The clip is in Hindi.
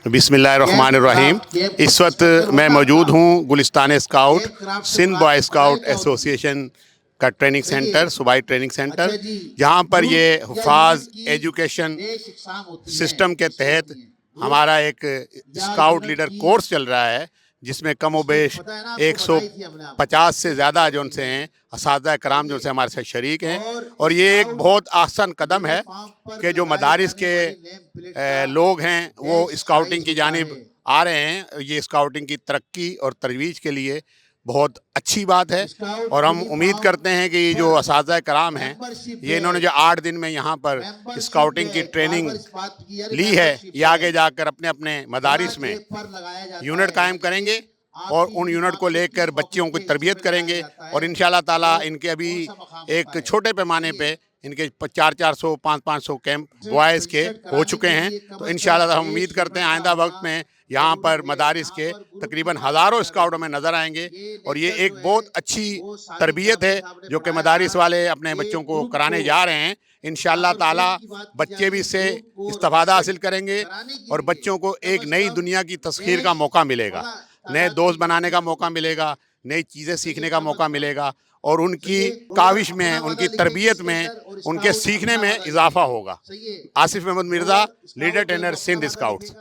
बिस्मिल्लाहिर्रहमानिर्रहीम। इस वक्त मैं मौजूद हूँ Gulistan scout Sindh boy scout association का ट्रेनिंग सेंटर, सूबाई ट्रेनिंग सेंटर, जहाँ पर ये हुफाज एजुकेशन सिस्टम के तहत हमारा एक स्काउट लीडर कोर्स चल रहा है, जिसमें कम व बेश 150 से ज़्यादा जो उनसे हैं असातिज़ा कराम जो उनसे हमारे साथ शरीक हैं। और ये एक बहुत आसान कदम है कि जो मदारिस के लोग हैं वो स्काउटिंग की जानिब आ रहे हैं। ये स्काउटिंग की तरक्की और तरवीज के लिए बहुत अच्छी बात है, और हम उम्मीद करते हैं कि ये जो असातिज़ा कराम हैं, ये इन्होंने जो 8 दिन में यहाँ पर स्काउटिंग की ट्रेनिंग ली है, ये आगे जाकर अपने अपने मदारिस में यूनिट कायम करेंगे और उन यूनिट को लेकर बच्चों की तरबियत करेंगे। और इंशाअल्लाह ताला इनके अभी एक छोटे पैमाने पे इनके 400-400, 500-500 कैंप बॉयज़ के हो चुके हैं। तो इंशाअल्लाह हम उम्मीद करते हैं आइंदा वक्त में यहाँ पर मदारिस के तकरीबन हज़ारों स्काउट में नज़र आएंगे। और ये एक बहुत अच्छी तरबियत है जो कि मदारिस वाले अपने बच्चों को कराने जा रहे हैं। इंशाअल्लाह ताला बच्चे भी इससे इस्तिफ़ादा हासिल करेंगे और बच्चों को एक नई दुनिया की तस्खीर का मौका मिलेगा, नए दोस्त बनाने का मौका मिलेगा, नई चीज़ें सीखने का मौका मिलेगा, और उनकी काविश में, उनकी तरबियत में, उनके सीखने में इजाफा होगा। Asif Ahmed Mirza, leader trainer Sindh scouts.